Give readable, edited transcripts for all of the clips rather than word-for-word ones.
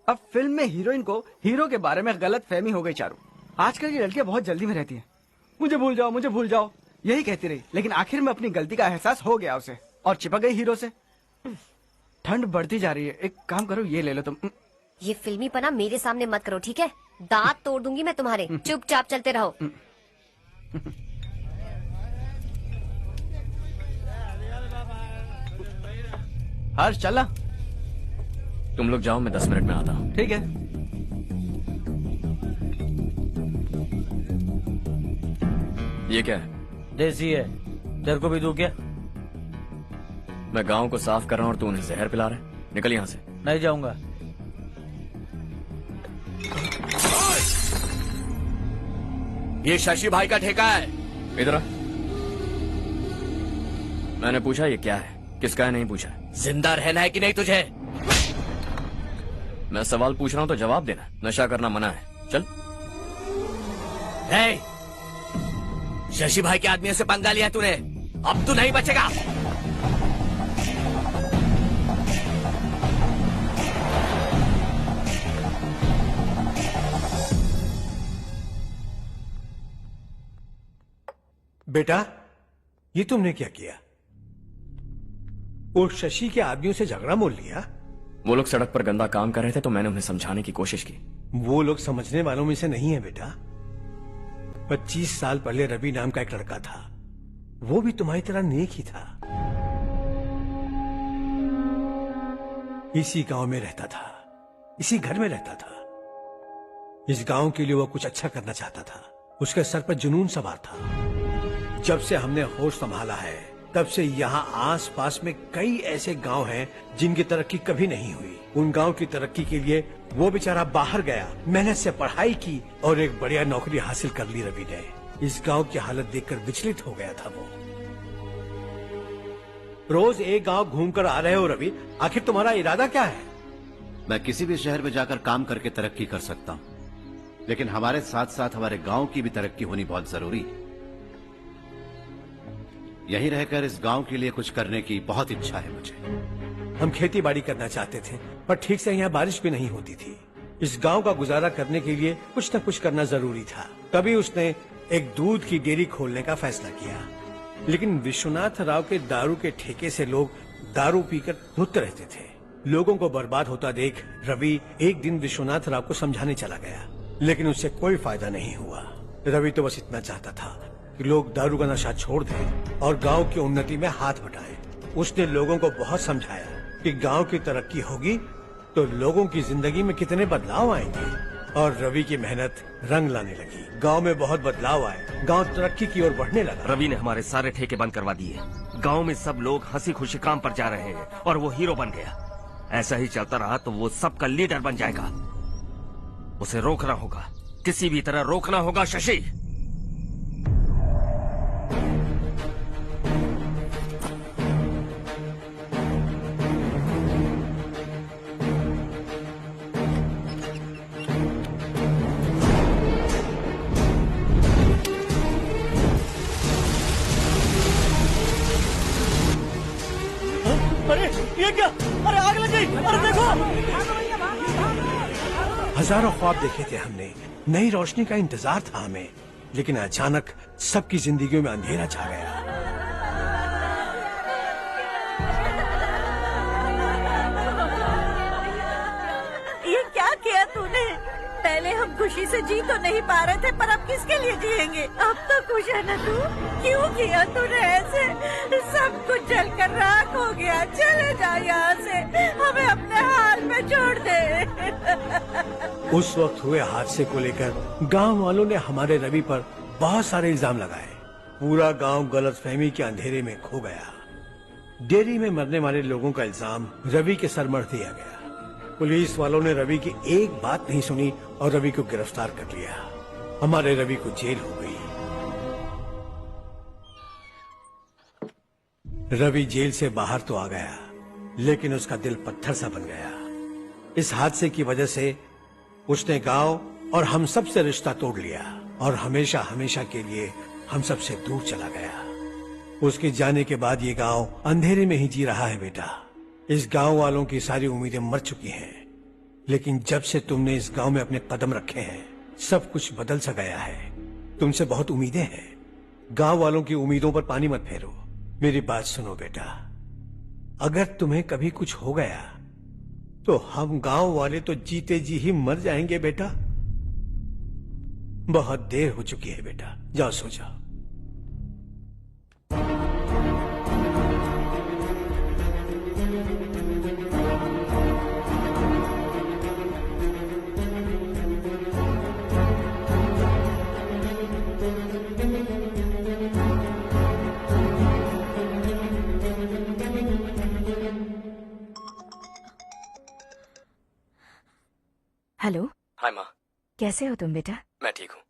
अब फिल्म में हीरोइन को हीरो के बारे में गलत फहमी हो गई चारू। आजकल की लड़कियां बहुत जल्दी में रहती हैं। मुझे भूल जाओ यही कहती रही, लेकिन आखिर में अपनी गलती का एहसास हो गया उसे और चिपक गई हीरो से। ठंड बढ़ती जा रही है, एक काम करो ये ले लो तुम। ये फिल्मी पना मेरे सामने मत करो, ठीक है? दांत तोड़ दूंगी मैं तुम्हारे। चुपचाप चलते रहो। हर्ष चला। तुम लोग जाओ, मैं 10 मिनट में आता हूँ। ठीक है। ये क्या है? देसी है, तेरे को भी दूं क्या? मैं गांव को साफ कर रहा हूँ और तू उन्हें जहर पिला रहा है। निकल यहाँ से। नहीं जाऊंगा। ये शशि भाई का ठेका है। इधर आ। मैंने पूछा ये क्या है, किसका है नहीं पूछा। जिंदा रहना है कि नहीं तुझे? मैं सवाल पूछ रहा हूँ तो जवाब देना। नशा करना मना है। चल। शशि भाई के आदमियों से पंगा लिया तूने, अब तू नहीं बचेगा। बेटा, ये तुमने क्या किया? उस शशि के आदमियों से झगड़ा मोल लिया? वो लोग सड़क पर गंदा काम कर रहे थे तो मैंने उन्हें समझाने की कोशिश की। वो लोग समझने वालों में से नहीं है बेटा। 25 साल पहले रवि नाम का एक लड़का था, वो भी तुम्हारी तरह नेक ही था। इसी गांव में रहता था, इसी घर में रहता था। इस गांव के लिए वो कुछ अच्छा करना चाहता था। उसके सर पर जुनून सवार था। जब से हमने होश संभाला है तब से यहाँ आस पास में कई ऐसे गांव हैं जिनकी तरक्की कभी नहीं हुई। उन गांव की तरक्की के लिए वो बेचारा बाहर गया, मेहनत से पढ़ाई की और एक बढ़िया नौकरी हासिल कर ली रवि ने। इस गांव की हालत देखकर विचलित हो गया था वो। रोज एक गांव घूमकर आ रहे हो रवि, आखिर तुम्हारा इरादा क्या है? मैं किसी भी शहर में जाकर काम करके तरक्की कर सकता हूँ, लेकिन हमारे साथ साथ हमारे गांव की भी तरक्की होनी बहुत जरूरी है। यहीं रहकर इस गांव के लिए कुछ करने की बहुत इच्छा है मुझे। हम खेती बाड़ी करना चाहते थे, पर ठीक से यहाँ बारिश भी नहीं होती थी। इस गांव का गुजारा करने के लिए कुछ न कुछ करना जरूरी था। तभी उसने एक दूध की डेयरी खोलने का फैसला किया। लेकिन विश्वनाथ राव के दारू के ठेके से लोग दारू पीकर धुत रहते थे। लोगों को बर्बाद होता देख रवि एक दिन विश्वनाथ राव को समझाने चला गया, लेकिन उससे कोई फायदा नहीं हुआ। रवि तो बस इतना चाहता था कि लोग दारू का नशा छोड़ दें और गांव की उन्नति में हाथ बटाएं। उसने लोगों को बहुत समझाया कि गांव की तरक्की होगी तो लोगों की जिंदगी में कितने बदलाव आएंगे, और रवि की मेहनत रंग लाने लगी। गांव में बहुत बदलाव आए, गांव तरक्की की ओर बढ़ने लगा। रवि ने हमारे सारे ठेके बंद करवा दिए। गांव में सब लोग हंसी खुशी काम पर जा रहे हैं और वो हीरो बन गया। ऐसा ही चलता रहा तो वो सबका लीडर बन जाएगा। उसे रोकना होगा, किसी भी तरह रोकना होगा शशि। अरे ये क्या? अरे आग लग गई! अरे देखो! हजारों ख्वाब देखे थे हमने, नई रोशनी का इंतजार था हमें, लेकिन अचानक सबकी जिंदगियों में अंधेरा छा गया। ये क्या किया तूने? पहले हम खुशी से जी तो नहीं पा रहे थे, पर अब किसके लिए जिएंगे? अब तो खुश है ना तू? क्यों किया तूने ऐसे? सब कुछ जलकर राख हो गया। चले जा यहाँ से, हमें अपने हाल में छोड़ दे। उस वक्त हुए हादसे को लेकर गांव वालों ने हमारे रवि पर बहुत सारे इल्जाम लगाए। पूरा गांव गलतफहमी के अंधेरे में खो गया। डेयरी में मरने वाले लोगों का इल्जाम रवि के सर मढ़ दिया गया। पुलिस वालों ने रवि की एक बात नहीं सुनी और रवि को गिरफ्तार कर लिया। हमारे रवि को जेल हो गई। रवि जेल से बाहर तो आ गया, लेकिन उसका दिल पत्थर सा बन गया। इस हादसे की वजह से उसने गांव और हम सब से रिश्ता तोड़ लिया और हमेशा हमेशा के लिए हम सब से दूर चला गया। उसके जाने के बाद ये गांव अंधेरे में ही जी रहा है बेटा। इस गांव वालों की सारी उम्मीदें मर चुकी हैं। लेकिन जब से तुमने इस गांव में अपने कदम रखे हैं सब कुछ बदल सा गया है। तुमसे बहुत उम्मीदें हैं। गांव वालों की उम्मीदों पर पानी मत फेरो। मेरी बात सुनो बेटा, अगर तुम्हें कभी कुछ हो गया तो हम गांव वाले तो जीते जी ही मर जाएंगे बेटा। बहुत देर हो चुकी है बेटा, जाओ सो जाओ। हेलो, हाय माँ। कैसे हो तुम बेटा? मैं ठीक हूँ।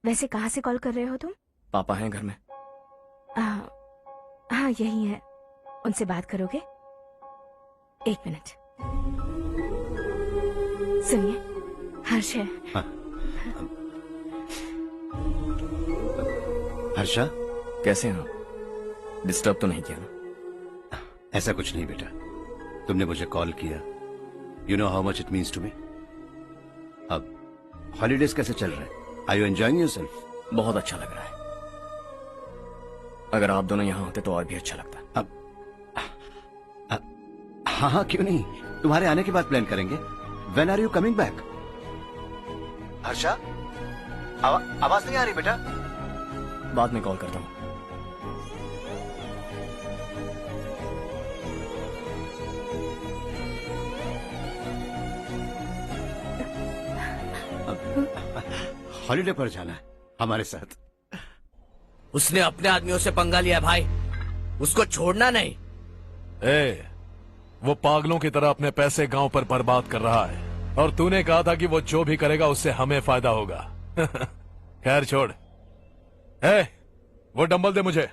वैसे कहाँ से कॉल कर रहे हो तुम? पापा हैं घर में। हाँ यही है, उनसे बात करोगे? एक मिनट सुनिए, हर्ष है। हर्षा, कैसे हैं आप? डिस्टर्ब तो नहीं किया ना? ऐसा कुछ नहीं बेटा, तुमने मुझे कॉल किया। You know how much it means to me. अब हॉलीडेज कैसे चल रहे हैं? Are you enjoying yourself? बहुत अच्छा लग रहा है। अगर आप दोनों यहाँ होते तो और भी अच्छा लगता। हाँ हाँ, क्यों नहीं, तुम्हारे आने के बाद प्लान करेंगे। When are you coming back? Harsha, आवाज नहीं आ रही बेटा। बाद में कॉल करता हूँ। हॉलीडे पर जाना है हमारे साथ। उसने अपने आदमियों से पंगा लिया भाई, उसको छोड़ना नहीं। वो पागलों की तरह अपने पैसे गांव पर बर्बाद कर रहा है और तूने कहा था कि वो जो भी करेगा उससे हमें फायदा होगा। खैर छोड़। वो डंबल दे मुझे।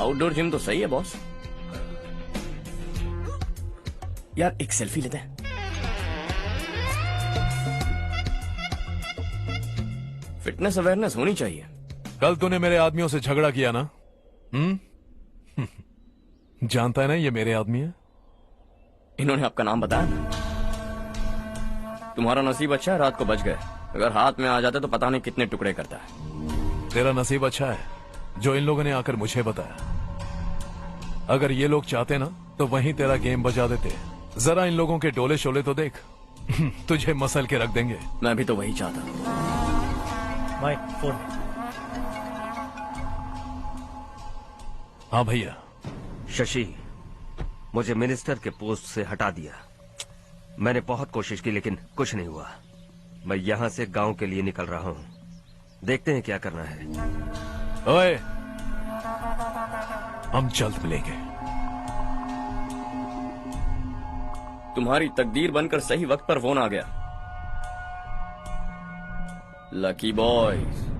आउटडोर जिम तो सही है बॉस। यार एक सेल्फी लेते हैं। फिटनेस अवेयरनेस होनी चाहिए। कल तूने मेरे आदमियों से झगड़ा किया ना? जानता है ना ये मेरे आदमी है। इन्होंने आपका नाम बताया? तुम्हारा नसीब अच्छा है, रात को बच गए। अगर हाथ में आ जाते तो पता नहीं कितने टुकड़े करता है। तेरा नसीब अच्छा है जो इन लोगों ने आकर मुझे बताया। अगर ये लोग चाहते ना तो वहीं तेरा गेम बजा देते। जरा इन लोगों के डोले शोले तो देख। तुझे मसल के रख देंगे। मैं भी तो वही चाहता। भाई फोन। हाँ भैया। शशि, मुझे मिनिस्टर के पोस्ट से हटा दिया। मैंने बहुत कोशिश की लेकिन कुछ नहीं हुआ। मैं यहाँ से गांव के लिए निकल रहा हूँ। देखते हैं क्या करना है। ओए, हम जल्द मिलेंगे। तुम्हारी तकदीर बनकर सही वक्त पर फोन आ गया। Lucky boys.